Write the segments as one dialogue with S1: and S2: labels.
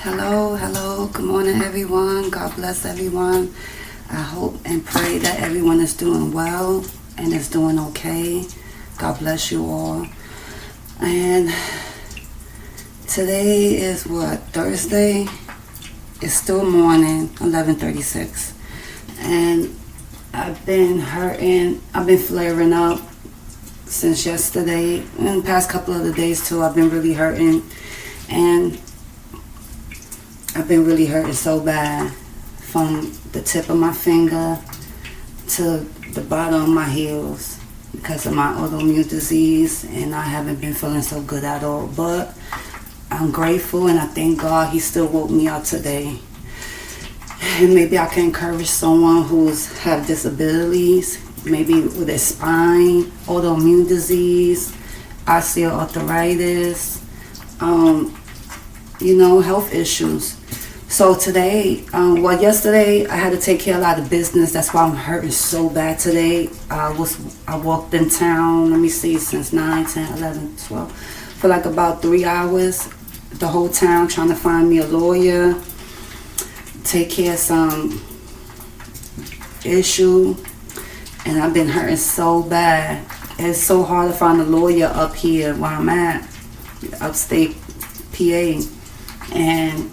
S1: Hello, good morning everyone. God bless everyone. I hope and pray that everyone is doing well and is doing okay. God bless you all. And today is what, Thursday? It's still morning, 11:36. And I've been hurting, I've been flaring up since yesterday and the past couple of the days too. I've been really hurting, and I've been really hurting so bad from the tip of my finger to the bottom of my heels because of my autoimmune disease, and I haven't been feeling so good at all. But I'm grateful and I thank God He still woke me up today. And maybe I can encourage someone who's have disabilities, maybe with a spine, autoimmune disease, osteoarthritis, health issues. So today, yesterday I had to take care of a lot of business. That's why I'm hurting so bad today. I walked in town, since 9, 10, 11, 12, for like about 3 hours, the whole town, trying to find me a lawyer, take care of some issue, and I've been hurting so bad. It's so hard to find a lawyer up here where I'm at, upstate PA, and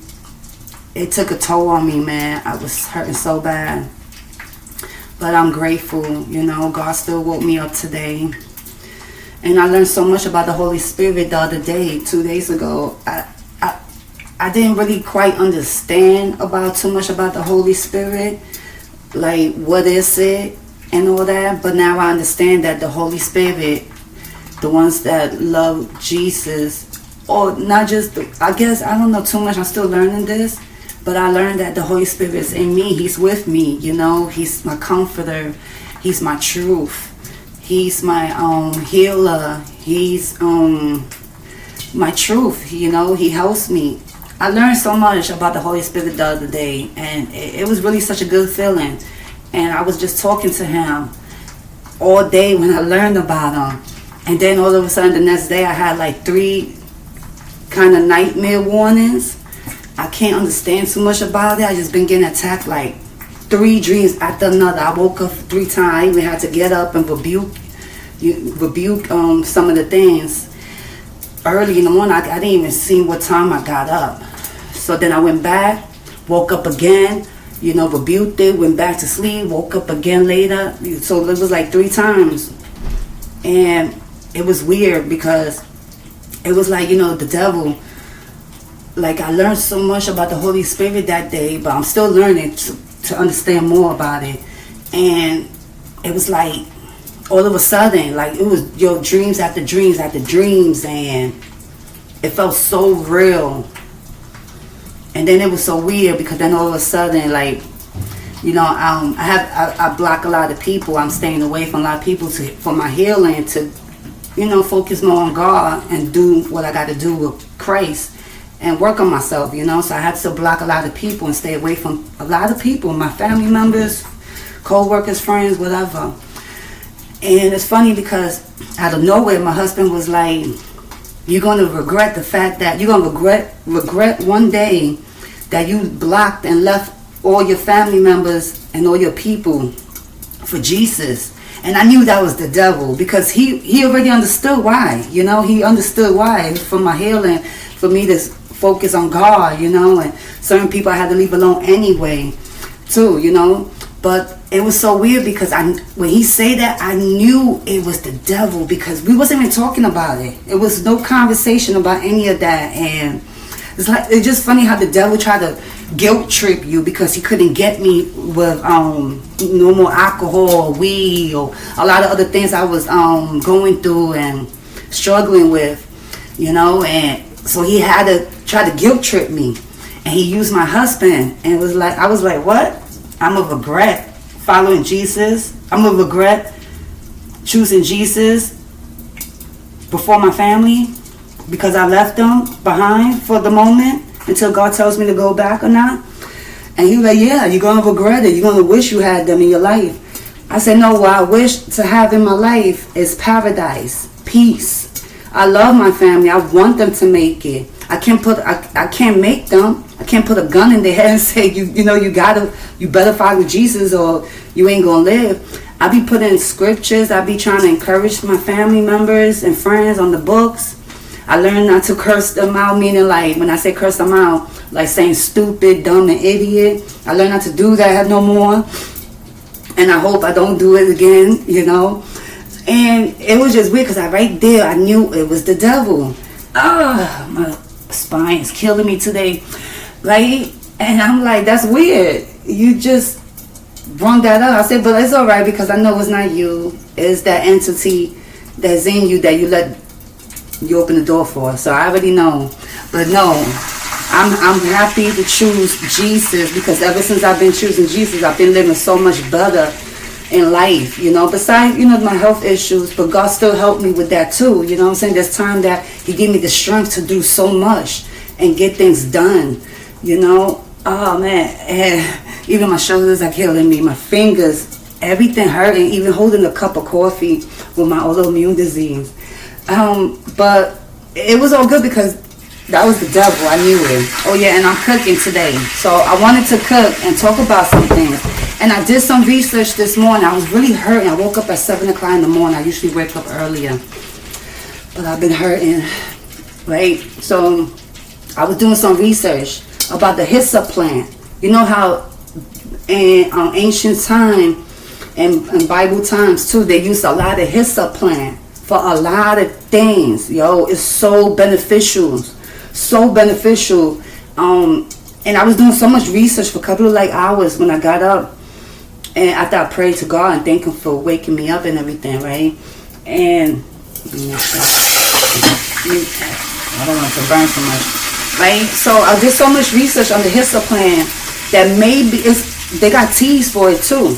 S1: it took a toll on me, man. I was hurting so bad. But I'm grateful, God still woke me up today. And I learned so much about the Holy Spirit the other day, 2 days ago. I didn't really quite understand too much about the Holy Spirit, like what is it and all that. But now I understand that the Holy Spirit, the ones that love Jesus, or not just, I guess, I don't know too much, I'm still learning this, but I learned that the Holy Spirit is in me. He's with me, He's my comforter. He's my truth. He's my healer. He's my truth, He helps me. I learned so much about the Holy Spirit the other day, and it was really such a good feeling. And I was just talking to Him all day when I learned about Him. And then all of a sudden the next day I had like 3 kind of nightmare warnings. I can't understand too much about it. I just been getting attacked like 3 dreams after another. I woke up 3 times. I even had to get up and rebuke some of the things. Early in the morning, I didn't even see what time I got up. So then I went back, woke up again, rebuked it, went back to sleep, woke up again later. So it was like 3 times. And it was weird because it was like, the devil. Like, I learned so much about the Holy Spirit that day, but I'm still learning to understand more about it. And it was like, all of a sudden, like, it was dreams after dreams after dreams, and it felt so real. And then it was so weird because then all of a sudden, like, I block a lot of people. I'm staying away from a lot of people for my healing, to, focus more on God and do what I got to do with Christ and work on myself, So I had to block a lot of people and stay away from a lot of people, my family members, co-workers, friends, whatever. And it's funny because out of nowhere, my husband was like, you're going to regret the fact that you're going to regret one day that you blocked and left all your family members and all your people for Jesus. And I knew that was the devil because he already understood why, he understood why for my healing, for me to focus on God, and certain people I had to leave alone anyway, too, But it was so weird because when he said that, I knew it was the devil because we wasn't even talking about it. It was no conversation about any of that. And it's just funny how the devil tried to guilt trip you because he couldn't get me with no more alcohol or weed or a lot of other things I was going through and struggling with, and so he had to try to guilt trip me. And he used my husband, and it was like, I was like, what? I'm a regret following Jesus. I'm a regret choosing Jesus before my family because I left them behind for the moment until God tells me to go back or not. And he was like, yeah, you're going to regret it. You're going to wish you had them in your life. I said, no, what I wish to have in my life is paradise, peace. I love my family. I want them to make it. I can't make them. I can't put a gun in their head and say, you better follow Jesus or you ain't gonna live. I be putting scriptures. I be trying to encourage my family members and friends on the books. I learned not to curse them out, meaning like when I say curse them out, like saying stupid, dumb, and idiot. I learned not to do that no more. And I hope I don't do it again, And it was just weird because right there, I knew it was the devil. My spine is killing me today, right? And I'm like, that's weird. You just brought that up. I said, but it's all right because I know it's not you. It's that entity that's in you that you open the door for. So I already know. But no, I'm happy to choose Jesus because ever since I've been choosing Jesus, I've been living so much better in life, besides, my health issues, but God still helped me with that too, what I'm saying? There's time that he gave me the strength to do so much and get things done, oh man, and even my shoulders are killing me, my fingers, everything hurting, even holding a cup of coffee with my autoimmune disease, but it was all good because that was the devil, I knew it. Oh yeah, and I'm cooking today, so I wanted to cook and talk about some things. And I did some research this morning. I was really hurting. I woke up at 7 o'clock in the morning. I usually wake up earlier. But I've been hurting, right? So I was doing some research about the hyssop plant. You know how in ancient time and Bible times too, they used a lot of hyssop plant for a lot of things. It's so beneficial. So beneficial. And I was doing so much research for a couple of hours when I got up. And after I prayed to God and thank him for waking me up and everything, right? And I don't want it to burn so much, right? So I did so much research on the hyssop plant that maybe they got teas for it too.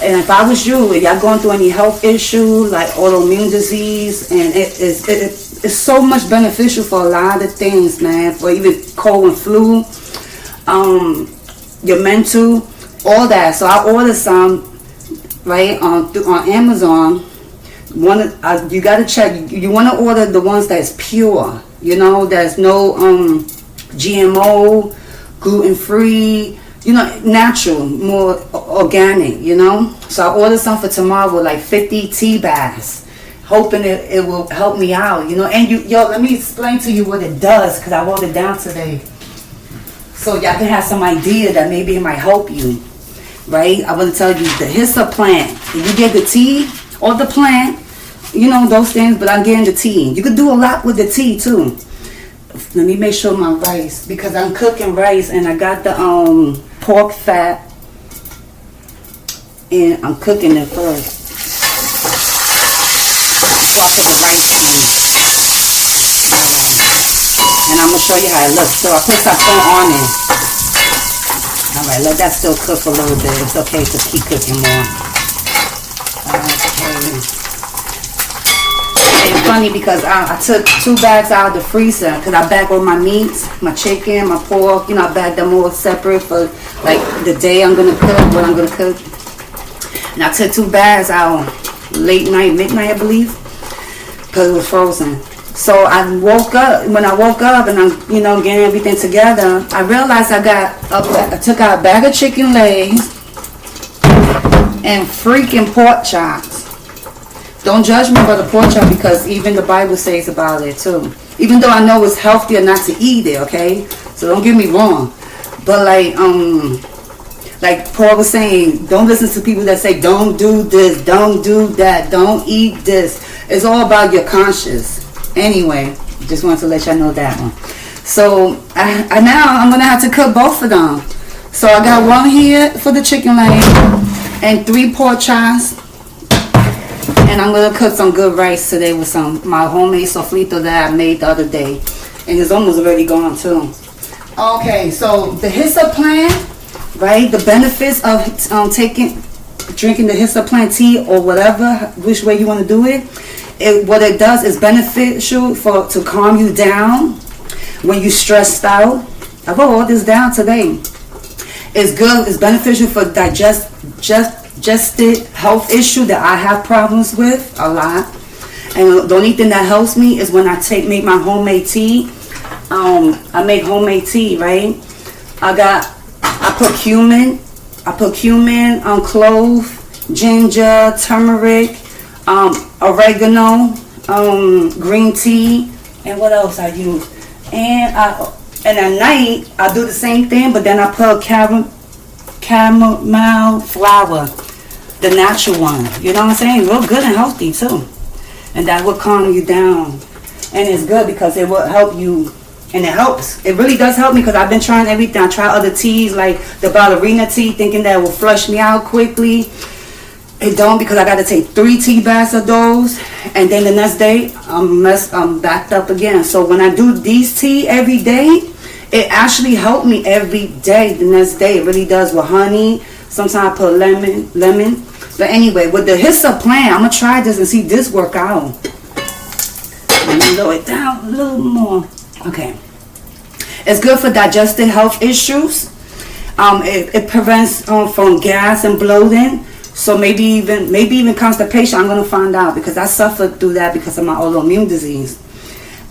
S1: And if I was you, if y'all going through any health issue like autoimmune disease, and it's so much beneficial for a lot of things, man. For even cold and flu, your mental. All that. So I ordered some, right, on Amazon. You got to check. You want to order the ones that's pure. There's no GMO, gluten-free, natural, more organic, So I ordered some for tomorrow, like 50 tea bags, hoping it will help me out, And let me explain to you what it does because I wrote it down today. So y'all can have some idea that maybe it might help you. Right, I want to tell you the hyssop plant. If you get the tea or the plant, those things. But I'm getting the tea. You could do a lot with the tea too. Let me make sure my rice because I'm cooking rice and I got the pork fat and I'm cooking it first. So I put the rice in, and I'm gonna show you how it looks. So I put some on it. Alright, let that still cook a little bit. It's okay to keep cooking more. Okay. It's funny because I took 2 bags out of the freezer because I bagged all my meats, my chicken, my pork. I bagged them all separate for the day I'm going to cook, what I'm going to cook. And I took 2 bags out late night, midnight I believe, because it was frozen. So when I woke up and I'm, getting everything together, I realized I took out a bag of chicken legs and freaking pork chops. Don't judge me about the pork chop because even the Bible says about it too. Even though I know it's healthier not to eat it, okay? So don't get me wrong. But like Paul was saying, don't listen to people that say, don't do this, don't do that, don't eat this. It's all about your conscience. Anyway, just wanted to let y'all know that one. So now I'm going to have to cook both of them. So I got one here for the chicken leg and 3 pork chops. And I'm going to cook some good rice today with my homemade sofrito that I made the other day. And it's almost already gone too. Okay, so the hyssop plant, right? The benefits of drinking the hyssop plant tea or whatever, which way you want to do it. What it does is beneficial to calm you down when you're stressed out. I wrote all this down today. It's good. It's beneficial for digestive health issue that I have problems with a lot. And the only thing that helps me is when I make my homemade tea. I make homemade tea, right? I put cumin. Clove, ginger, turmeric, oregano, green tea, and what else I use? And at night I do the same thing, but then I put chamomile flower, the natural one. You know what I'm saying? Real good and healthy too, and that will calm you down. And it's good because it will help you. And it helps. It really does help me because I've been trying everything. I tried other teas like the ballerina tea, thinking that it will flush me out quickly. It don't, because I got to take 3 tea baths of those, and then the next day I'm backed up again. So when I do these tea every day, it actually helped me every day. The next day it really does, with honey. Sometimes I put lemon. But anyway, with the Hyssop Plant, I'm gonna try this and see this work out. Let me lower it down a little more. Okay. It's good for digestive health issues. It prevents from gas and bloating. So maybe even constipation. I'm gonna find out, because I suffered through that because of my autoimmune disease.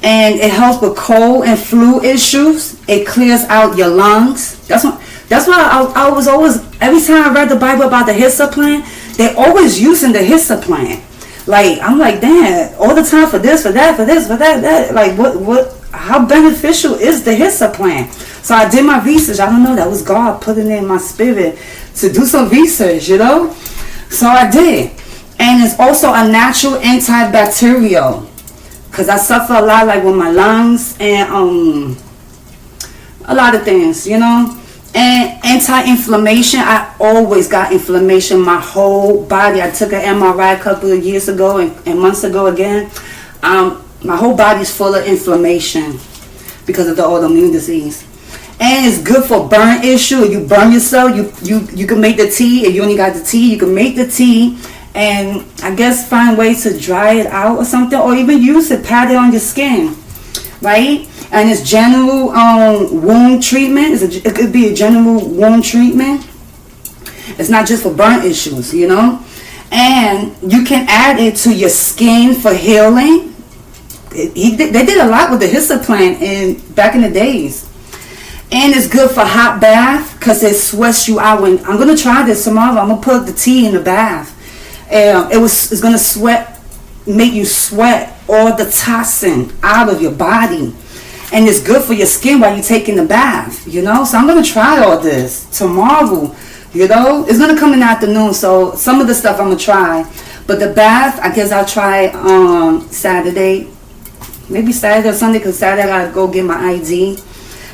S1: And it helps with cold and flu issues. It clears out your lungs. That's why I was always, every time I read the Bible about the Hyssop Plant, they're always using the Hyssop Plant. Like, I'm like, damn, all the time for this, for that, for this, for that. Like, what? How beneficial is the Hyssop Plant? So I did my research. I don't know, that was God putting it in my spirit to do some research, you know? So I did. And it's also a natural antibacterial, because I suffer a lot, like with my lungs and a lot of things, you know? And anti-inflammation. I always got inflammation my whole body. I took an MRI a couple of years ago and months ago again. My whole body's full of inflammation because of the autoimmune disease. And it's good for burn issue. You burn yourself, you can make the tea. If you only got the tea, you can make the tea and I guess find ways to dry it out or something, or even use it, pat it on your skin, right? And it's general wound treatment. It could be a general wound treatment. It's not just for burn issues, you know. And you can add it to your skin for healing. They did a lot with the Hyssop Plant back in the days. And it's good for hot bath because it sweats you out. When I'm gonna try this tomorrow, I'm gonna put the tea in the bath. It's gonna make you sweat all the toxin out of your body. And it's good for your skin while you're taking the bath, you know. So I'm gonna try all this tomorrow, you know. It's gonna come in the afternoon, so some of the stuff I'm gonna try. But the bath, I guess I'll try on Saturday. Maybe Saturday or Sunday, because Saturday I gotta go get my ID.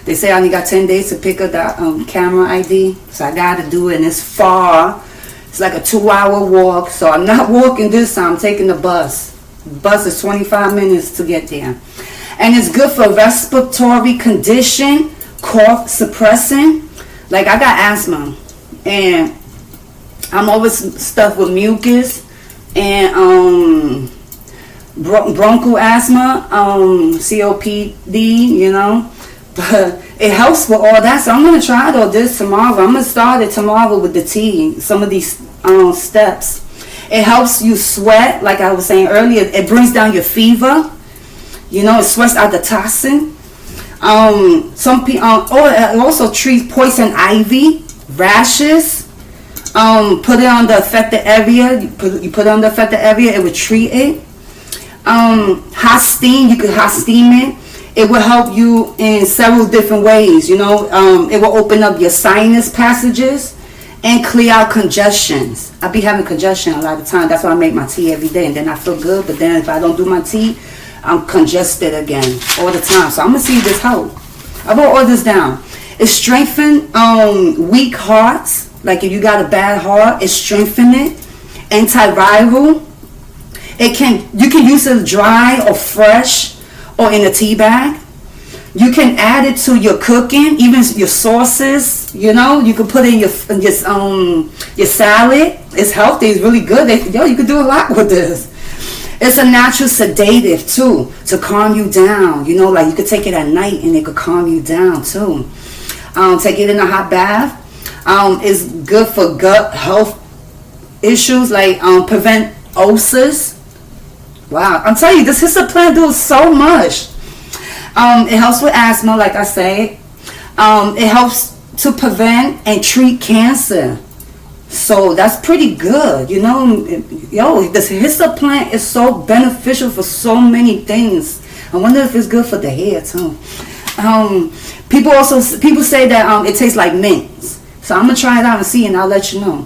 S1: They say I only got 10 days to pick up the camera ID. So I gotta do it, and it's far. It's like a 2-hour walk. So I'm not walking this time, I'm taking the bus. The bus is 25 minutes to get there. And it's good for respiratory condition, cough suppressing. Like, I got asthma, and I'm always stuffed with mucus and bronchial asthma, COPD, you know. But it helps with all that. So I'm going to try all this tomorrow. I'm going to start it tomorrow with the tea, some of these steps. It helps you sweat, like I was saying earlier. It brings down your fever. You know, it sweats out the toxin. Some people, it also treats poison ivy, rashes. Put it on the affected area. You put it on the affected area, it will treat it. Hot steam, you can hot steam it. It will help you in several different ways, you know. It will open up your sinus passages and clear out congestions. I be having congestion a lot of time. That's why I make my tea every day, and then I feel good. But then if I don't do my tea, I'm congested again all the time. So I'm going to see if this helps. I wrote all this down. It strengthens weak hearts. Like if you got a bad heart, it strengthens it. Antiviral. You can use it dry or fresh or in a tea bag. You can add it to your cooking, even your sauces. You know, you can put it in your salad. It's healthy. It's really good. You can do a lot with this. It's a natural sedative too, to calm you down. You know, like you could take it at night and it could calm you down too. Take it in a hot bath. It's good for gut health issues, like prevent ulcers. Wow, I'm telling you, this Hyssop Plant does so much. It helps with asthma, like I say. It helps to prevent and treat cancer. So that's pretty good, you know. Yo, this hyssop plant is so beneficial for so many things. I wonder if it's good for the hair too. People say that it tastes like mint. So I'm gonna try it out and see, and I'll let you know.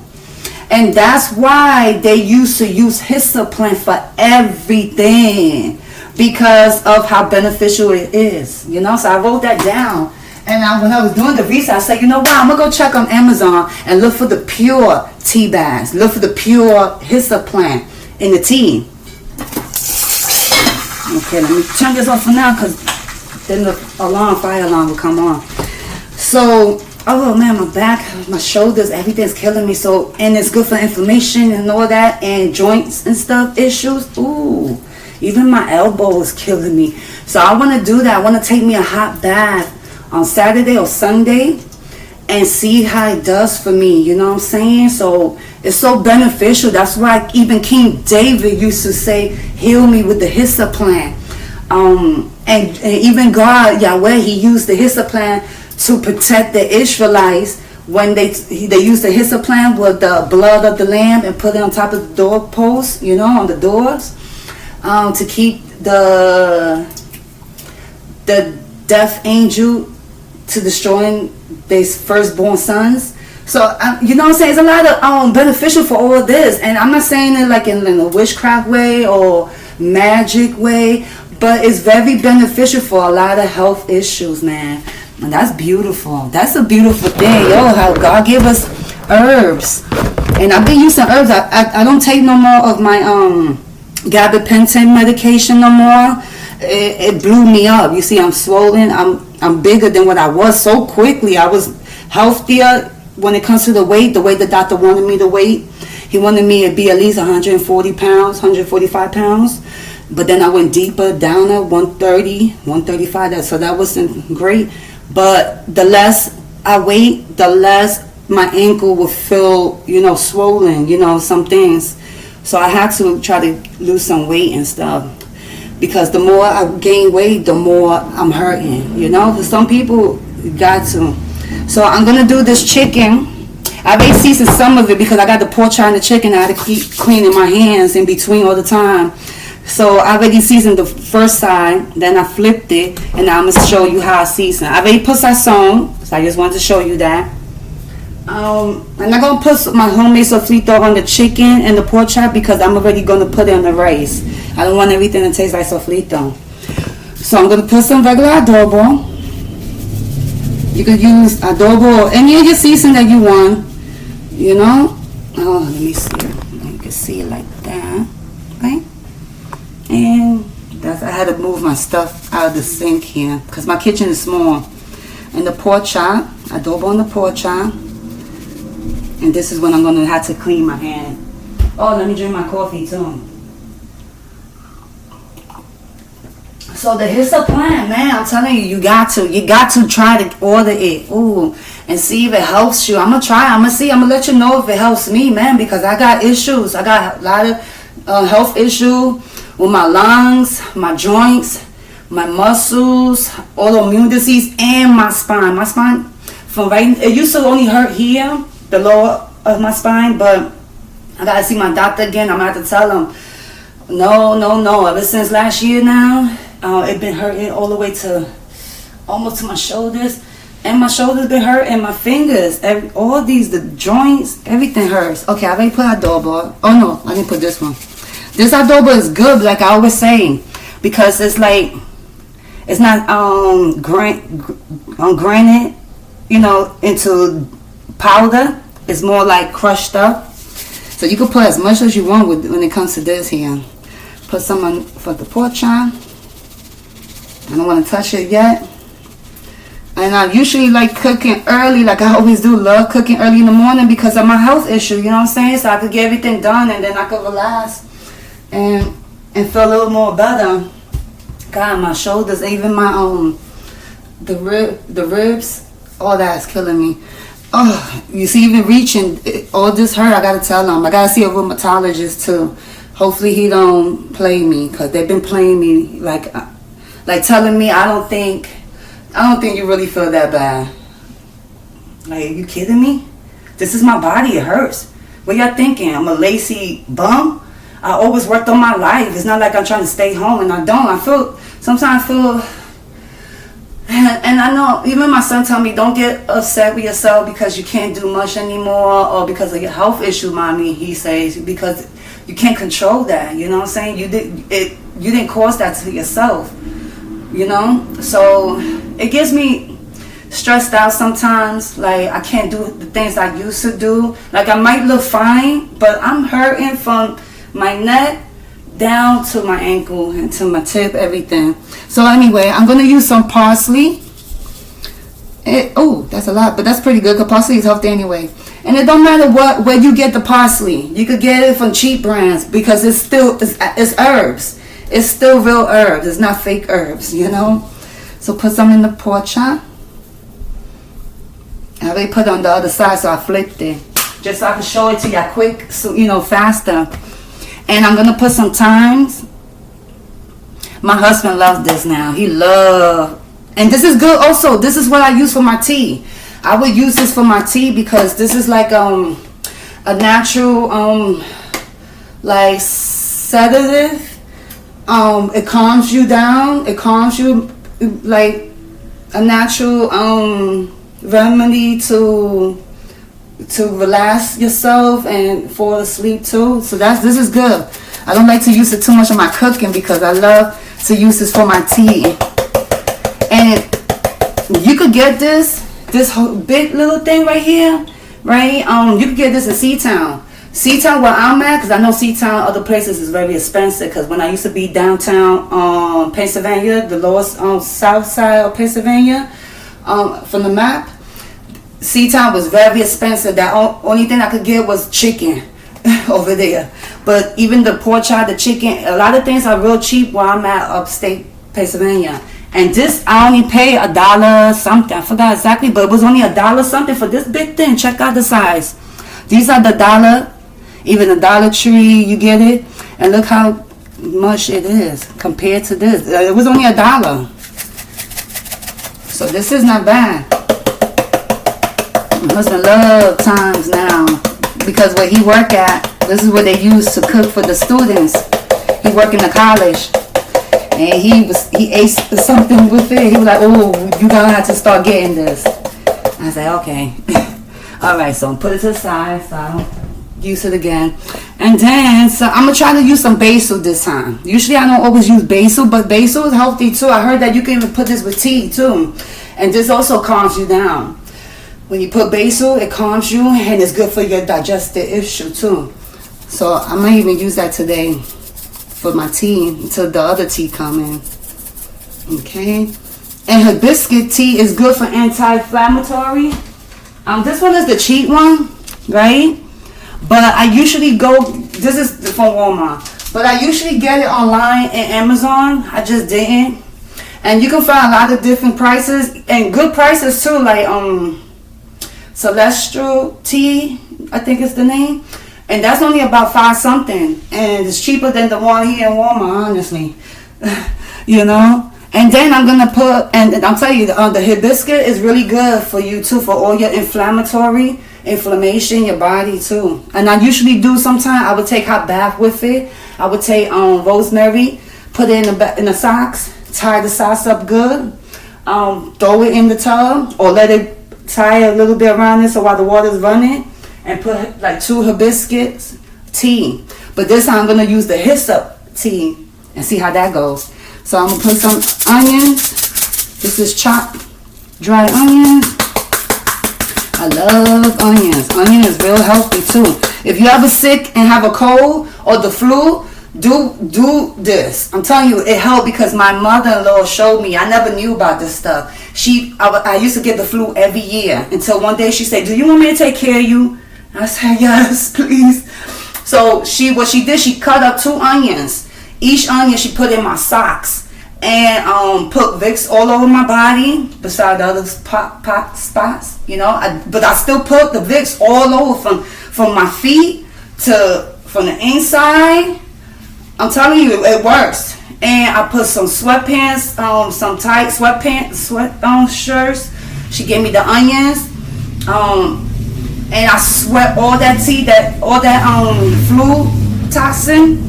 S1: And that's why they used to use hyssop plant for everything, because of how beneficial it is. You know, so I wrote that down. And when I was doing the research, I said, you know what, I'm going to go check on Amazon and look for the pure tea bags. Look for the pure hyssop plant in the tea. Okay, let me turn this off for now, because then the fire alarm will come on. So, oh man, my back, my shoulders, everything's killing me. So, and it's good for inflammation and all that, and joints and stuff, issues. Ooh, even my elbow is killing me. So I want to do that. I want to take me a hot bath on Saturday or Sunday and see how it does for me, you know what I'm saying? So it's so beneficial. That's why even King David used to say, heal me with the hyssop plant. And even God, Yahweh, he used the hyssop plant to protect the Israelites when they used the hyssop plant with the blood of the lamb and put it on top of the doorposts, you know, on the doors, to keep the death angel to destroying their firstborn sons. So you know what I'm saying, it's a lot of beneficial for all of this. And I'm not saying it like in a witchcraft way or magic way, but it's very beneficial for a lot of health issues, man. And that's beautiful. That's a beautiful thing, yo, how God gave us herbs. And I've been using herbs. I don't take no more of my gabapentin medication no more. It blew me up. You see, I'm swollen. I'm bigger than what I was so quickly. I was healthier when it comes to the weight the doctor wanted me to weight. He wanted me to be at least 140 pounds, 145 pounds. But then I went deeper, down at 130, 135. So that wasn't great. But the less I weight, the less my ankle would feel, you know, swollen, you know, some things. So I had to try to lose some weight and stuff. Because the more I gain weight, the more I'm hurting, you know. For some people, you got to. So I'm going to do this chicken. I've already seasoned some of it because I got the pork chop and the chicken. I had to keep cleaning my hands in between all the time. So I already seasoned the first side. Then I flipped it. And now I'm going to show you how I season. I already put sazon. So I just wanted to show you that. I'm not going to put my homemade sofrito on the chicken and the pork chop because I'm already going to put it on the rice. I don't want everything to taste like sofrito. So I'm going to put some regular adobo. You could use adobo or any of your seasoning that you want. You know? Oh, let me see. You can see it like that. Okay? And I had to move my stuff out of the sink here because my kitchen is small. And the pork chop, adobo on the pork chop. And this is when I'm going to have to clean my hand. Oh, let me drink my coffee too. So the hyssop plant, man, I'm telling you, you got to try to order it. Ooh, and see if it helps you. I'm going to try. I'm going to see. I'm going to let you know if it helps me, man, because I got issues. I got a lot of health issues with my lungs, my joints, my muscles, autoimmune disease, and my spine. My spine, it used to only hurt here, the lower of my spine, but I got to see my doctor again. I'm going to have to tell him, no. Ever since last year now, it been hurting all the way to almost to my shoulders, and my shoulders been hurting, my fingers, all these, the joints, everything hurts. Okay, I already put adobo. Oh no, I didn't put this one. This adobo is good, like I always say, because it's like, it's not granite, you know, into powder. It's more like crushed up. So you can put as much as you want when it comes to this here. Put some on for the pork chop. I don't want to touch it yet. And I usually like cooking early, like I always do, love cooking early in the morning because of my health issue, you know what I'm saying? So I could get everything done and then I could relax and feel a little more better. God, my shoulders, even my the ribs, all that's killing me. Oh, you see, even reaching, all this hurt, I gotta tell them. I gotta see a rheumatologist too. Hopefully he don't play me, because they've been playing me like telling me I don't think you really feel that bad. Like, are you kidding me? This is my body. It hurts. What y'all thinking? I'm a lazy bum? I always worked on my life. It's not like I'm trying to stay home and I don't. Sometimes I feel, and I know, even my son told me, don't get upset with yourself because you can't do much anymore or because of your health issue, mommy, he says, because you can't control that, you know what I'm saying? You didn't cause that to yourself, you know? So it gets me stressed out sometimes. Like, I can't do the things I used to do. Like, I might look fine, but I'm hurting from my neck down to my ankle and to my tip, everything. So anyway, I'm going to use some parsley. That's a lot, but that's pretty good because parsley is healthy anyway. And it don't matter where you get the parsley. You could get it from cheap brands because it's herbs. It's still real herbs. It's not fake herbs, you know. So put some in the pork chop. I already put it on the other side, so I flipped it. Just so I can show it to y'all quick, so you know, faster. And I'm going to put some thymes. My husband loves this now. He loves. And this is good also. This is what I use for my tea. I would use this for my tea because this is like a natural like sedative. It calms you down. It calms you, like a natural remedy to relax yourself and fall asleep too. So this is good. I don't like to use it too much on my cooking because I love to use this for my tea. And you could get this whole big little thing right here, right? You could get this in Seatown. Seatown where I'm at, because I know Seatown other places is very expensive, because when I used to be downtown Pennsylvania, the lowest south side of Pennsylvania, from the map, Seatown was very expensive. That only thing I could get was chicken over there. But even the pork chop, the chicken, a lot of things are real cheap where I'm at upstate Pennsylvania. And this, I only pay $1 something. I forgot exactly, but it was only $1 something for this big thing. Check out the size. These are the $1, even the Dollar Tree, you get it. And look how much it is compared to this. It was only $1. So this is not bad. My husband loves thymes now because where he work at, this is what they use to cook for the students. He work in the college. And he ate something with it. He was like, "Oh, you gonna have to start getting this." I said, "Okay." All right, so put it to the side so I don't use it again. And then, so I'm gonna try to use some basil this time. Usually I don't always use basil, but basil is healthy too. I heard that you can even put this with tea too. And this also calms you down. When you put basil, it calms you and it's good for your digestive issue too. So I might even use that today for my tea until the other tea come in. Okay. And hibiscus tea is good for anti-inflammatory. This one is the cheap one, right? But I usually this is from Walmart, but I usually get it online and Amazon. I just didn't. And you can find a lot of different prices and good prices too, like Celestial Tea, I think is the name. And that's only about $5 something. And it's cheaper than the one here in Walmart, honestly. You know? And then I'm going to put, and I'll tell you, the hibiscus is really good for you too, for all your inflammation, your body too. And I usually do sometimes, I would take hot bath with it. I would take rosemary, put it in the socks, tie the socks up good, throw it in the tub, or let it tie a little bit around it so while the water's running. And put like 2 hibiscus tea. But this time I'm going to use the hyssop tea and see how that goes. So I'm going to put some onions. This is chopped dry onions. I love onions. Onion is real healthy too. If you're ever sick and have a cold or the flu, do this. I'm telling you, it helped because my mother-in-law showed me. I never knew about this stuff. I used to get the flu every year until one day she said, "Do you want me to take care of you?" I said, "Yes, please." So what she did, she cut up 2 onions. Each onion she put in my socks and put Vicks all over my body beside the other pot spots, you know. But I still put the Vicks all over from my feet from the inside. I'm telling you, it works. And I put some sweatpants, some tight sweat shirts. She gave me the onions. And I sweat all that flu toxin,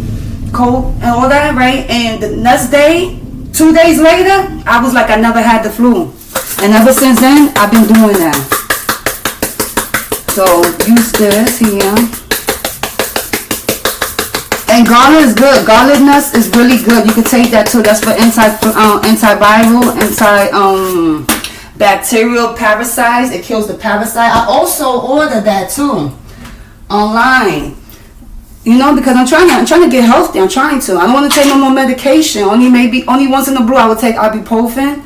S1: cold and all that, right? And the next day, 2 days later, I was like I never had the flu. And ever since then, I've been doing that. So use this here. And garlic is good. Garlic nuts is really good. You can take that too. That's for antiviral, bacterial parasites. It kills the parasite. I also ordered that too online. You know, because I'm trying to get healthy. I don't want to take no more medication. Only once in a blue I would take ibuprofen,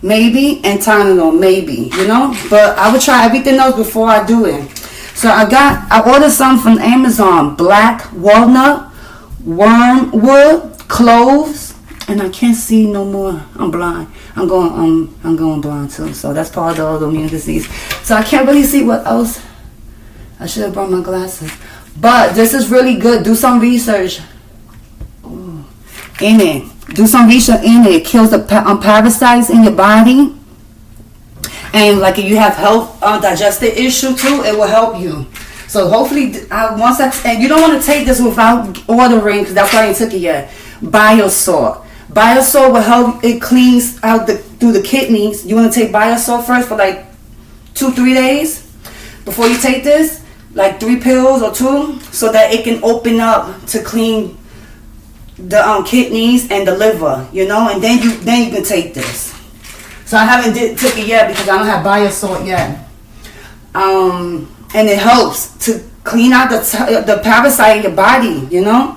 S1: maybe, and Tylenol, maybe. You know, but I would try everything else before I do it. So I ordered some from Amazon: black walnut, wormwood, cloves, and I can't see no more. I'm blind. I'm going blind too. So that's part of the autoimmune disease. So I can't really see what else. I should have brought my glasses. But this is really good. Do some research in it. Do some research in it. It kills the parasites in your body. And like if you have health digestive issue too, it will help you. So hopefully, and you don't want to take this without ordering, because that's why I ain't took it yet. Biosalt. Biosalt will help. It cleans out through the kidneys. You want to take Biosalt first for like 2-3 days before you take this. Like 3 pills or 2, so that it can open up to clean the kidneys and the liver, you know, and then you can take this. So I haven't took it yet because I don't have Biosalt yet. And it helps to clean out the parasite in your body, you know.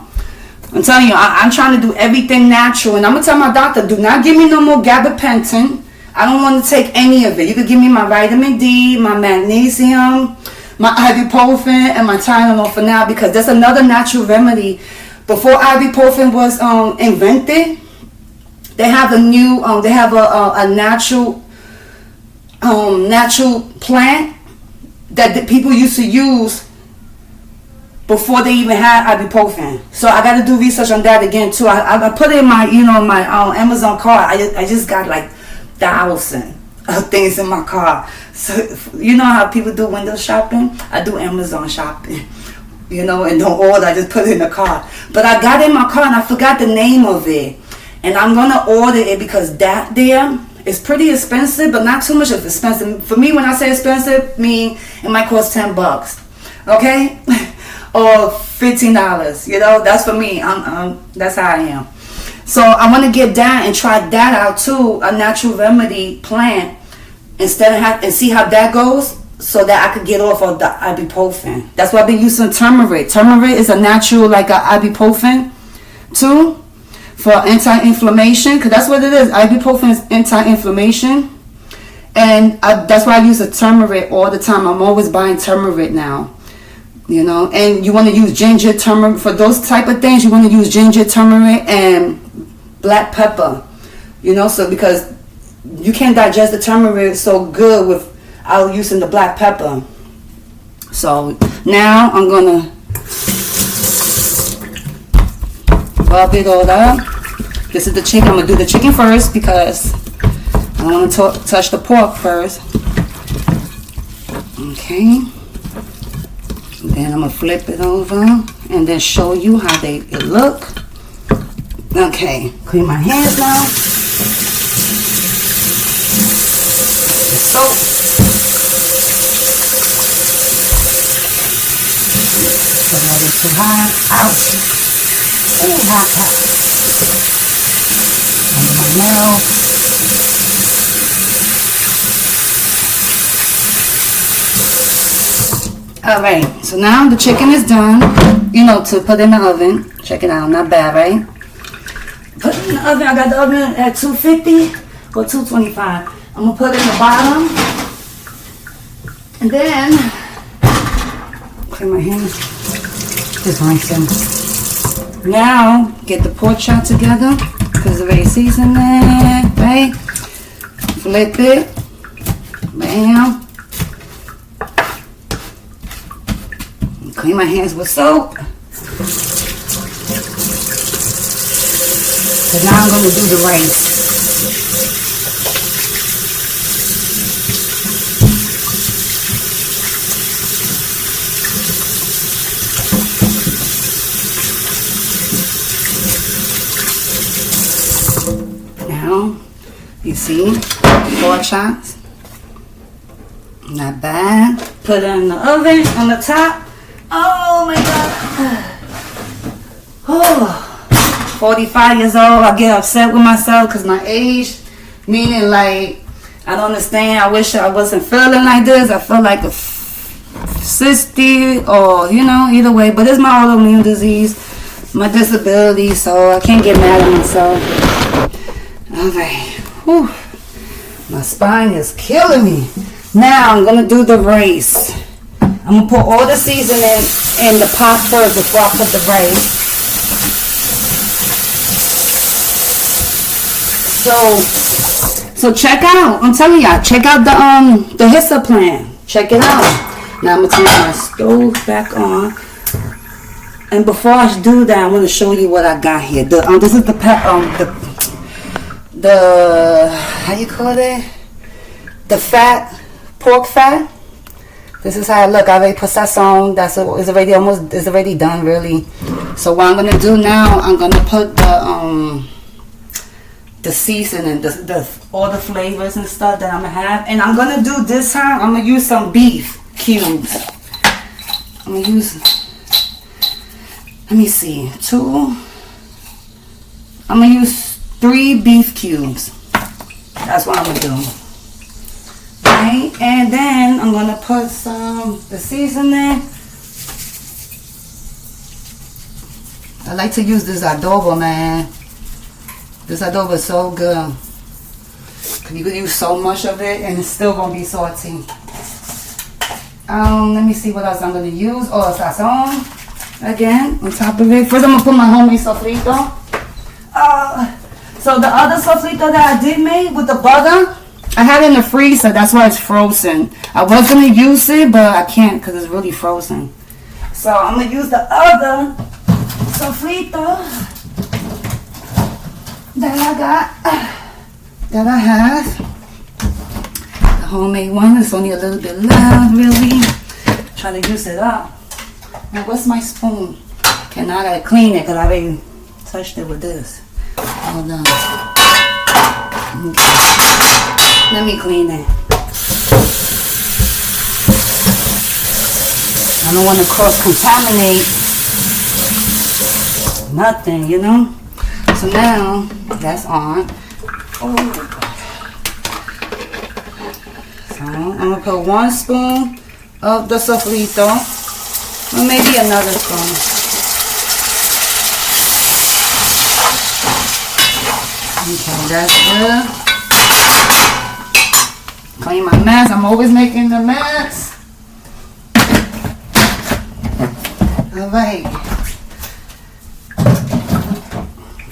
S1: I'm telling you, I'm trying to do everything natural, and I'm gonna tell my doctor, do not give me no more gabapentin. I don't want to take any of it. You could give me my vitamin D, my magnesium, my ibuprofen, and my Tylenol for now, because that's another natural remedy. Before ibuprofen was invented, they have a new a natural plant that the people used to use before they even had ibuprofen. So I got to do research on that again too. I put it in my my Amazon cart. I just got like 1,000 of things in my car. So you know how people do window shopping? I do Amazon shopping, you know, and don't order. I just put it in the car. But I got it in my car and I forgot the name of it, and I'm gonna order it because that there is pretty expensive, but not too much of expensive. For me, when I say expensive, it might cost $10, okay, or $15. You know, that's for me. That's how I am. So I want to get that and try that out too, a natural remedy plant, instead of and see how that goes, so that I could get off of the ibuprofen. That's why I've been using turmeric. Turmeric is a natural, like a ibuprofen too, for anti-inflammation, because that's what it is. Ibuprofen is anti-inflammation, and that's why I use the turmeric all the time. I'm always buying turmeric now. You know, and you want to use ginger, turmeric for those type of things. You want to use ginger, turmeric, and black pepper. You know, so because you can't digest the turmeric so good without using the black pepper. So now I'm gonna rub it all up. This is the chicken. I'm gonna do the chicken first because I don't want to touch the pork first. Okay. Then I'm gonna flip it over and then show you how it look. Okay, clean my hands now. Oh. That is too hot. Ouch. Ooh, hot. My nails. Alright, so now the chicken is done, you know, to put in the oven. Check it out, not bad, right? Put it in the oven. I got the oven at 250 or 225. I'm going to put it in the bottom. And then, clean my hands. Just rinse them. Now, get the pork chop together, because it's already seasoned there, right? Flip it. Bam. Clean my hands with soap. So now I'm going to do the rice. See? 4 shots. Not bad. Put it in the oven on the top. Oh my God. Oh, 45 years old. I get upset with myself because my age, meaning like, I don't understand. I wish I wasn't feeling like this. I feel like a 60 or, you know, either way. But it's my autoimmune disease, my disability, so I can't get mad at myself. Okay. Whew. My spine is killing me. Now I'm going to do the rice. I'm going to put all the seasoning in the pot first before I put the rice. So check out. I'm telling y'all, check out the Hyssop Plant. Check it out. Now I'm going to turn my stove back on. And before I do that, I want to show you what I got here. This is the how you call it? The fat, pork fat. This is how I look. I already put that on. It's already done really. So what I'm gonna do now, I'm gonna put the seasoning, all the flavors and stuff that I'm gonna have. And I'm gonna do this time, I'm gonna use some beef cubes. I'm gonna use, let me see, 2. I'm gonna use 3 beef cubes. That's what I'm gonna do. Right? And then I'm gonna put the seasoning. I like to use this adobo, man. This adobo is so good. You could use so much of it and it's still gonna be salty. Let me see what else I'm gonna use. Oh, sazon again on top of it. First, I'm gonna put my homemade sofrito. So the other sofrito that I did make with the butter, I had it in the freezer. That's why it's frozen. I was gonna use it, but I can't because it's really frozen. So I'm gonna use the other sofrito that I have. The homemade one. It's only a little bit loud, really. Try to use it up. Now, what's my spoon? Okay, now I gotta clean it because I already touched it with this. Hold on. Let me clean it. I don't want to cross-contaminate nothing, you know? So now, that's on. Oh. So, I'm going to put 1 spoon of the sofrito. Or maybe another spoon. Okay, that's good. Clean my mess. I'm always making the mess. Alright.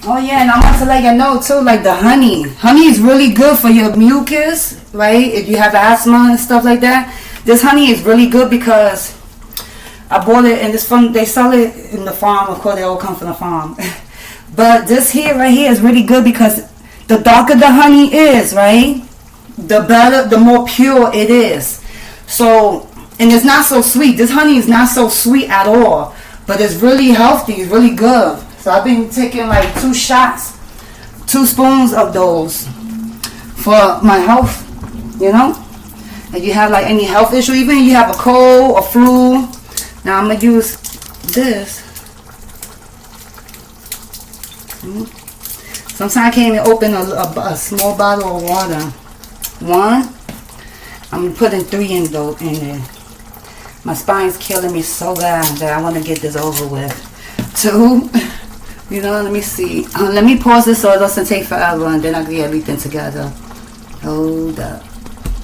S1: Oh yeah, and I want to let you know too, like the honey. Honey is really good for your mucus, right? If you have asthma and stuff like that. This honey is really good because I bought it and they sell it in the farm. Of course, they all come from the farm. But this here, right here, is really good because the darker the honey is, right? The better, the more pure it is. So, and it's not so sweet. This honey is not so sweet at all. But it's really healthy. It's really good. So I've been taking like 2 shots, 2 spoons of those for my health, you know? If you have like any health issue, even if you have a cold or flu. Now I'm going to use this. Sometimes I can't even open a small bottle of water. 1. I'm putting 3 in there. My spine's killing me so bad that I want to get this over with. 2. You know, let me see. Let me pause this so it doesn't take forever and then I'll get everything together. Hold up.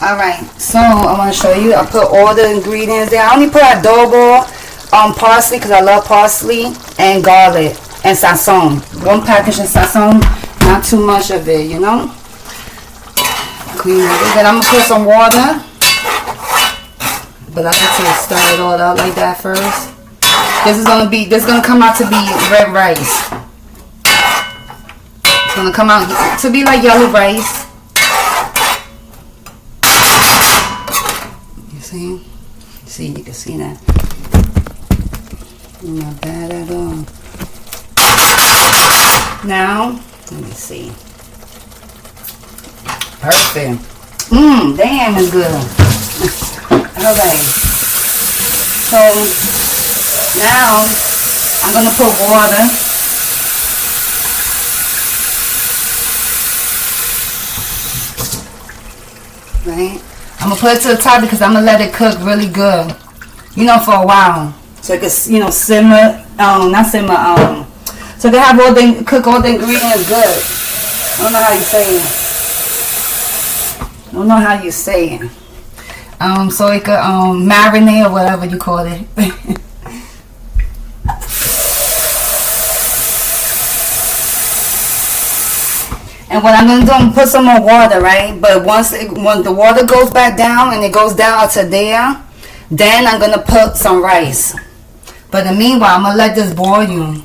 S1: Alright, so I want to show you. I put all the ingredients there. I only put adobo, parsley because I love parsley, and garlic, and sazon. 1 package of sazon, not too much of it, you know. Clean it. Then I'm going to put some water. But I need to stir it all out like that first. This is gonna come out to be red rice. It's gonna come out to be like yellow rice. You see? See, you can see that. Not bad at all. Now, let me see. Perfect. Damn, it's good. Alright. So, now, I'm going to put water. Right? I'm going to put it to the top because I'm going to let it cook really good. You know, for a while. So it can, you know, simmer. Not simmer. So it can have cook all the ingredients good. I don't know how you say it. So it could marinate or whatever you call it. And what I'm gonna do, I'm gonna put some more water, right? But when the water goes back down and it goes down to there, then I'm gonna put some rice. But in the meanwhile, I'm gonna let this boil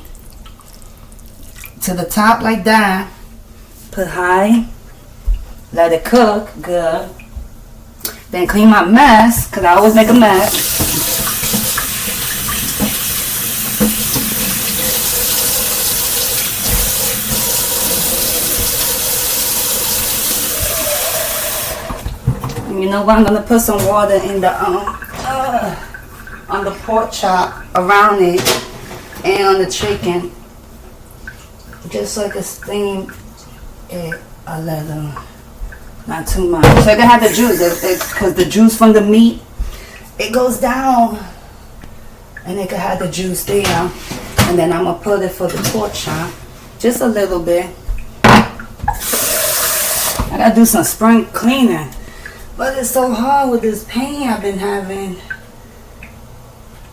S1: to the top like that. Put high. Let it cook good. Then clean my mess, because I always make a mess. And you know what? I'm going to put some water in the on the pork chop around it and on the chicken. Just so I can steam it a little. Not too much. So I can have the juice, because the juice from the meat, it goes down, and it can have the juice there. And then I'm gonna put it for the pork chop, just a little bit. I gotta do some spring cleaning, but it's so hard with this pain I've been having.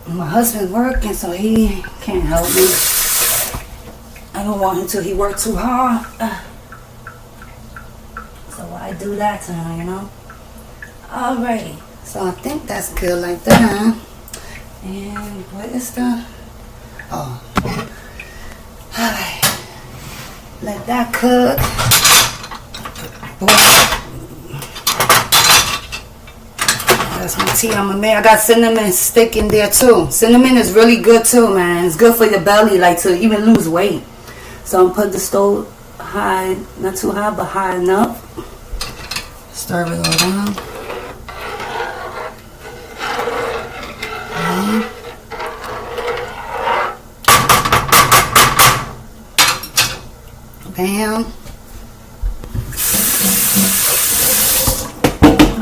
S1: My husband's working, so he can't help me. I don't want him to. He worked too hard. So I do that to him, you know. Alrighty. So I think that's good like that. And what is the... Oh. Alright. Let that cook. That's my tea I'm gonna make. I got cinnamon stick in there too. Cinnamon is really good too, man. It's good for your belly, like to even lose weight. So I'm put the stove high, not too high, but high enough. Stir it all down. Bam.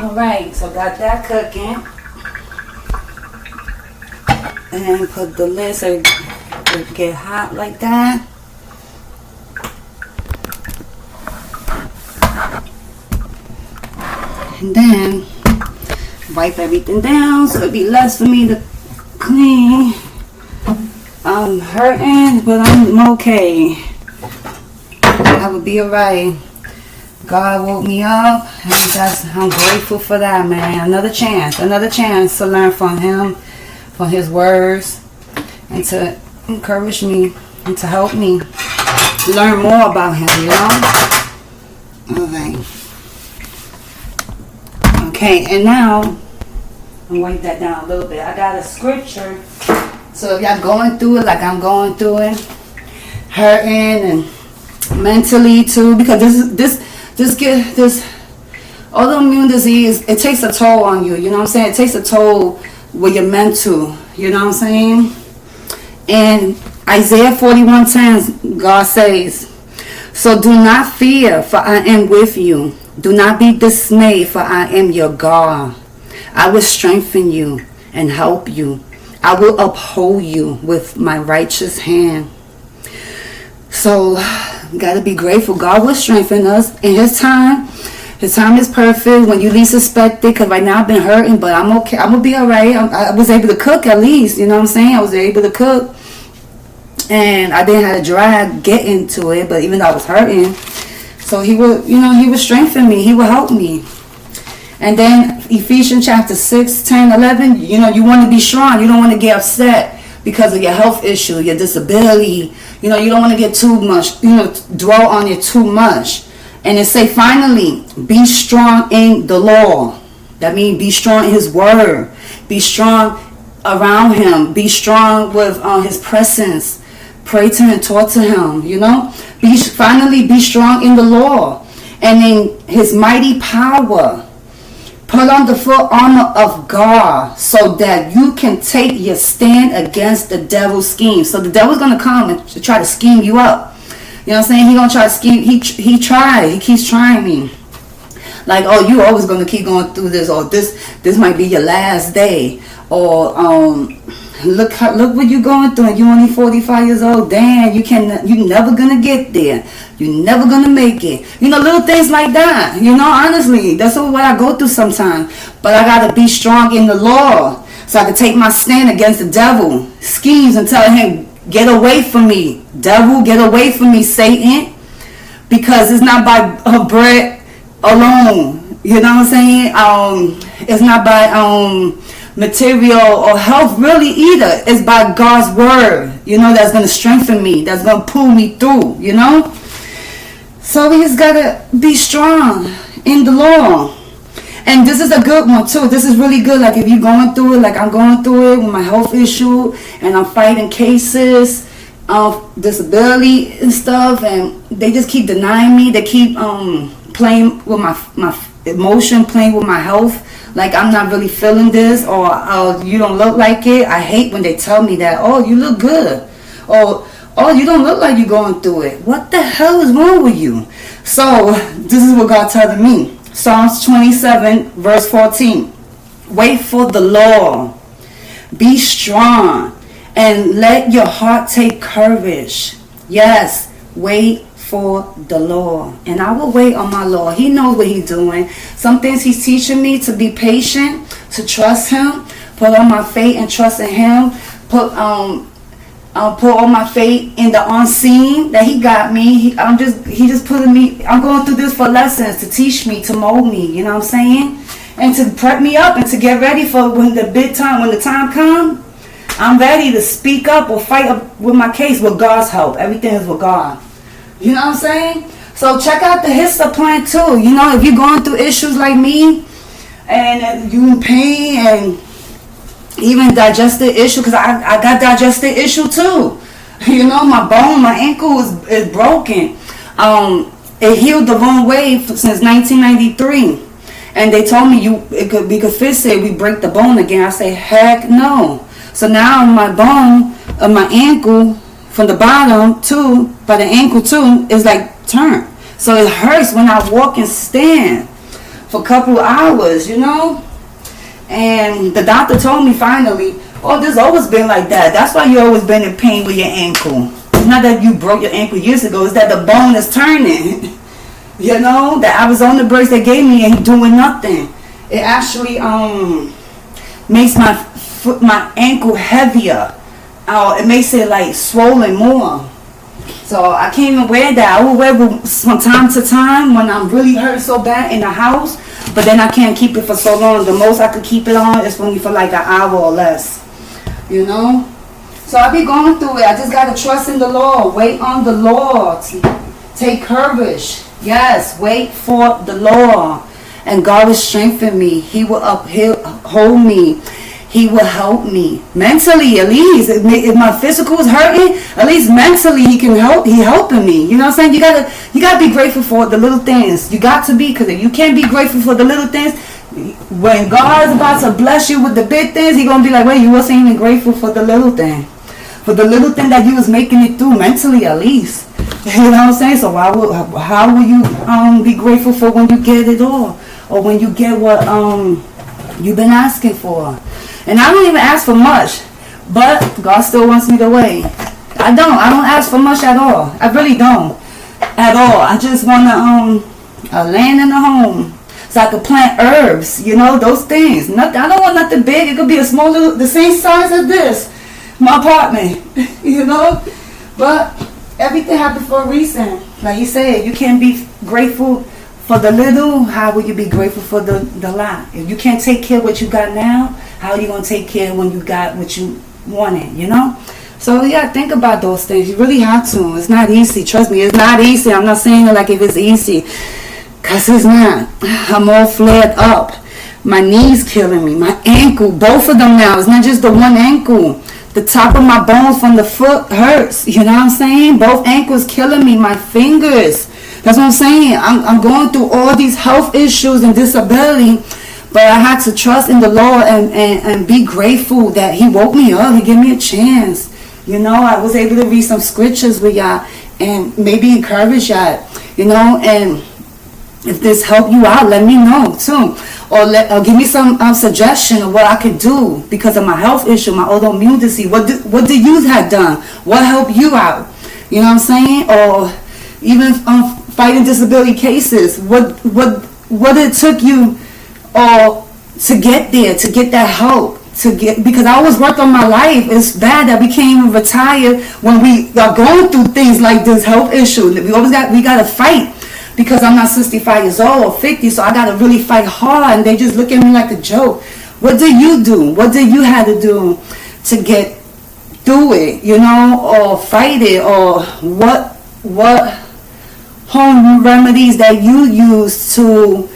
S1: Alright, so got that cooking. And put the lid so it get hot like that. And then wipe everything down so it'll be less for me to clean. I'm hurting, but I'm okay. I will be alright. God woke me up, and I'm grateful for that, man. Another chance to learn from him, from his words, and to encourage me and to help me learn more about him, you know? Alright. Okay, and now, I'm wipe that down a little bit. I got a scripture, so if y'all going through it like I'm going through it, hurting and mentally too, because this autoimmune disease, it takes a toll on you, you know what I'm saying? It takes a toll with your mental, you know what I'm saying? And Isaiah 41:10, God says, so do not fear, for I am with you. Do not be dismayed, for I am your God. I will strengthen you and help you. I will uphold you with my righteous hand. So, we got to be grateful. God will strengthen us in his time. His time is perfect when you least expect it, because right now I've been hurting, but I'm okay. I'm going to be all right. I was able to cook at least, you know what I'm saying? I was able to cook. And I didn't have to drag get into it, but even though I was hurting, so he will, you know, he will strengthen me. He will help me. And then Ephesians chapter 6, 10, 11, you know, you want to be strong. You don't want to get upset because of your health issue, your disability. You know, you don't want to get too much, you know, dwell on it too much. And it say, finally, be strong in the Lord. That means be strong in his word. Be strong around him. Be strong with his presence. Pray to him, talk to him, you know. Finally be strong in the Lord And in his mighty power, put on the full armor of God so that you can take your stand against the devil's scheme. So the devil's going to come and try to scheme you up. You know what I'm saying? He's going to try to scheme. He keeps trying me. Like, oh, you always going to keep going through this, or this might be your last day, or look what you're going through, and you're only 45 years old. Damn, you're never gonna get there. You're never gonna make it. You know, little things like that. You know, honestly, that's what I go through sometimes. But I gotta be strong in the Lord, so I can take my stand against the devil schemes and tell him, get away from me, devil, get away from me, Satan, because it's not by bread alone. You know what I'm saying? It's not by material or health really either. It's by God's word, you know, that's going to strengthen me, that's going to pull me through, you know. So we just got to be strong in the Lord. And this is a good one too. This is really good. Like if you're going through it, like I'm going through it with my health issue, and I'm fighting cases of disability and stuff, and they just keep denying me. They keep playing with my emotion, playing with my health. Like I'm not really feeling this, or you don't look like it. I hate when they tell me that. Oh, you look good, or oh, you don't look like you're going through it. What the hell is wrong with you? So this is what God telling me. Psalms 27 verse 14. Wait for the Lord. Be strong and let your heart take courage. Yes, wait for the Lord. And I will wait on my Lord. He knows what he's doing. Some things he's teaching me to be patient, to trust him, put all my faith and trust in him, put all my faith in the unseen that he got me. He just putting me, I'm going through this for lessons, to teach me, to mold me, you know what I'm saying? And to prep me up and to get ready for when the time comes, I'm ready to speak up or fight up with my case with God's help. Everything is with God. You know what I'm saying? So check out the Hyssop Plant too. You know, if you're going through issues like me and you in pain and even digestive issue, because I got digestive issue too. You know, my bone, my ankle is broken. It healed the wrong way since 1993. And they told me we could fix it. We break the bone again. I say, heck no. So now my bone of my ankle from the bottom by the ankle too is like turned. So it hurts when I walk and stand for a couple of hours, you know. And the doctor told me finally, oh, this always been like that. That's why you always been in pain with your ankle. It's not that you broke your ankle years ago. It's that the bone is turning. You know, that I was on the brace they gave me and doing nothing. It actually makes my ankle heavier. It makes it like swollen more. So I can't even wear that. I will wear it from time to time when I'm really hurt so bad in the house. But then I can't keep it for so long. The most I could keep it on is only for like an hour or less. You know? So I be going through it. I just got to trust in the Lord. Wait on the Lord. Take courage. Yes, wait for the Lord. And God will strengthen me. He will uphold me. He will help me. Mentally, at least. If my physical is hurting, at least mentally he helping me. You know what I'm saying? You gotta be grateful for the little things. You got to be, because if you can't be grateful for the little things, when God is about to bless you with the big things, He gonna be like, wait, you wasn't even grateful for the little thing. For the little thing that you was making it through, mentally at least. You know what I'm saying? So how will you be grateful for when you get it all? Or when you get what you've been asking for? And I don't even ask for much, but God still wants me to wait. I don't ask for much at all. I really don't at all. I just want a land and a home, so I could plant herbs, you know, those things. Nothing. I don't want nothing big. It could be a small little, the same size as this, my apartment, you know. But everything happened for a reason. Like he said, you can't be grateful for the little. How will you be grateful for the lot? If you can't take care of what you got now, how are you going to take care when you got what you wanted, you know? So, yeah, think about those things. You really have to. It's not easy. Trust me, it's not easy. I'm not saying it like if it's easy, because it's not. I'm all flared up. My knee's killing me. My ankle, both of them now. It's not just the one ankle. The top of my bones from the foot hurts. You know what I'm saying? Both ankles killing me. My fingers. That's what I'm saying. I'm going through all these health issues and disability, but I had to trust in the Lord and be grateful that He woke me up. He gave me a chance. You know, I was able to read some scriptures with y'all and maybe encourage y'all, you know, and if this helped you out, let me know too. Or give me some suggestion of what I could do because of my health issue, my autoimmune disease. What do you have done? What helped you out? You know what I'm saying? Or even fighting disability cases. What it took you to get there, to get that help, because I always worked on my life. It's bad that we can't even retire when we are going through things like this health issue. We got to fight because I'm not 65 years old or 50, so I got to really fight hard, and they just look at me like a joke. What do you do? What do you have to do to get through it, you know, or fight it, or what home remedies that you use to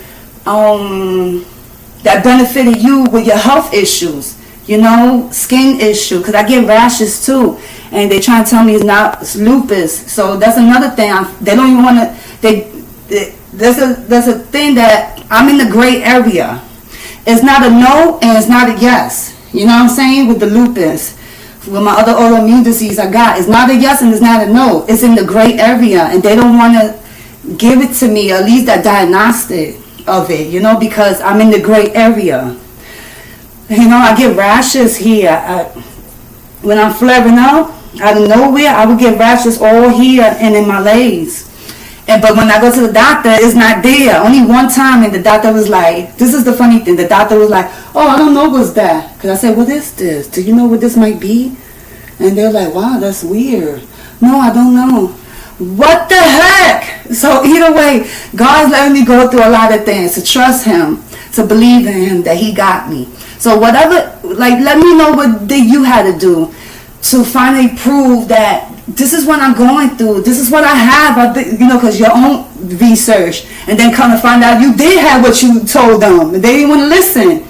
S1: that benefited you with your health issues, you know, skin issue, because I get rashes too, and they try to tell me it's lupus. So that's another thing. They don't even want to. There's a thing that I'm in the gray area. It's not a no and it's not a yes. You know what I'm saying? With the lupus, with my other autoimmune disease I got, it's not a yes and it's not a no. It's in the gray area, and they don't want to give it to me, or at least that diagnostic of it, you know, because I'm in the gray area. You know, I get rashes here. When I'm flaring up, out of nowhere, I would get rashes all here and in my legs. But when I go to the doctor, it's not there. Only one time, and the doctor was like, this is the funny thing, the doctor was like, oh, I don't know what's that. Because I said, what is this? Do you know what this might be? And they're like, wow, that's weird. No, I don't know. What the heck? So either way, God's letting me go through a lot of things, to trust Him, to believe in Him that He got me. So whatever, like, let me know what you had to do to finally prove that this is what I'm going through. This is what I have, you know, because your own research. And then come to find out you did have what you told them. And they didn't want to listen.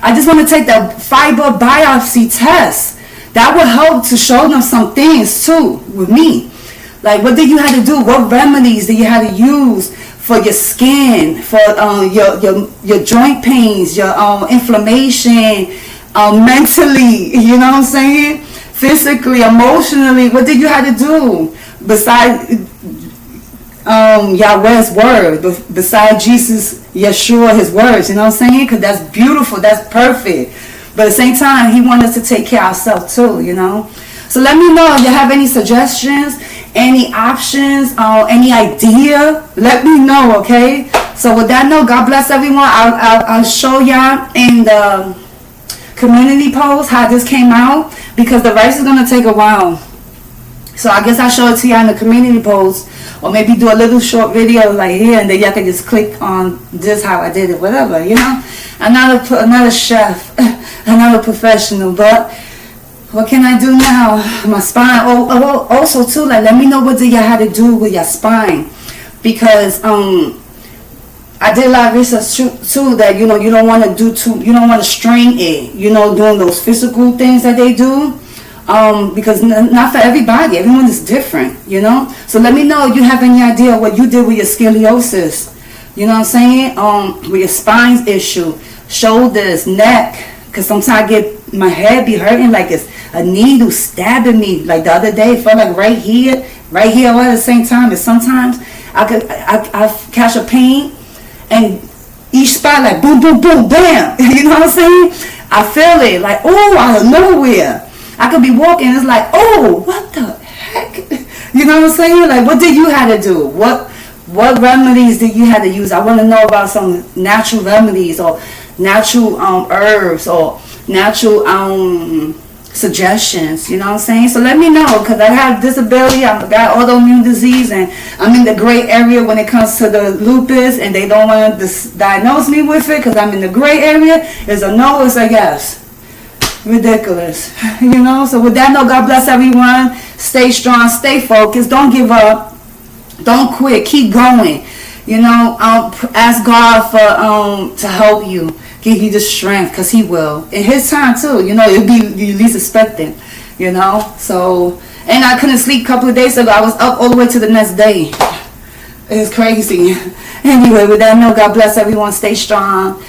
S1: I just want to take the fiber biopsy test. That would help to show them some things too with me. Like, what did you have to do? What remedies did you have to use for your skin, for your joint pains, your inflammation, mentally, you know what I'm saying? Physically, emotionally, what did you have to do besides Yahweh's word, besides Jesus, Yeshua, His words, you know what I'm saying? Because that's beautiful, that's perfect. But at the same time, He wants us to take care of ourselves too, you know? So let me know if you have any suggestions, any options, any idea. Let me know, okay? So with that note, God bless everyone. I'll show y'all in the community post how this came out, because the rice is going to take a while. So I guess I'll show it to y'all in the community post, or maybe do a little short video like here, and then y'all can just click on this, how I did it, whatever, you know? I'm not a chef, I'm not a professional, but what can I do now? My spine. Also too, like, let me know what y'all had to do with your spine, because I did a lot of research too that, you know, you don't want to strain it, you know, doing those physical things that they do, because not for everybody. Everyone is different, you know. So let me know if you have any idea what you did with your scoliosis, you know what I'm saying, with your spine issue, shoulders, neck, because sometimes I get my head be hurting like it's a needle stabbing me. Like the other day, it felt like right here all at the same time. And sometimes I catch a pain, and each spot like boom, boom, boom, bam. You know what I'm saying? I feel it like, oh, out of nowhere. I could be walking, it's like, oh, what the heck? You know what I'm saying? Like, what did you have to do? What remedies did you have to use? I want to know about some natural remedies, or natural herbs, or natural suggestions, you know what I'm saying? So let me know, because I have disability, I've got autoimmune disease, and I'm in the gray area when it comes to the lupus, and they don't want to diagnose me with it because I'm in the gray area. It's a no, it's a yes. Ridiculous, you know? So with that note, God bless everyone. Stay strong, stay focused, don't give up, don't quit, keep going, you know. Ask God for to help you, give you the strength, because He will in His time too, you know. It'll be you least expecting, you know. So, and I couldn't sleep a couple of days ago. I was up all the way to the next day. It's crazy. Anyway, with that note, God bless everyone. Stay strong.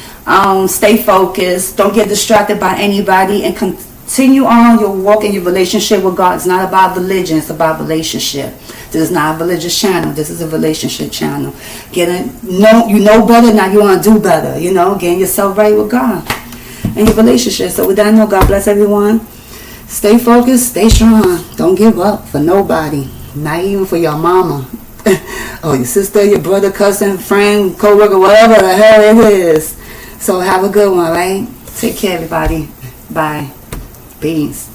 S1: Stay focused. Don't get distracted by anybody, and continue on your walk in your relationship with God. It's not about religion. It's about relationship. This is not a religious channel. This is a relationship channel. You know better, now you want to do better. Getting yourself right with God and your relationship. So with that note, God bless everyone. Stay focused. Stay strong. Don't give up for nobody. Not even for your mama. Or your sister, your brother, cousin, friend, co-worker, whatever the hell it is. So have a good one, right? Take care, everybody. Bye. Peace.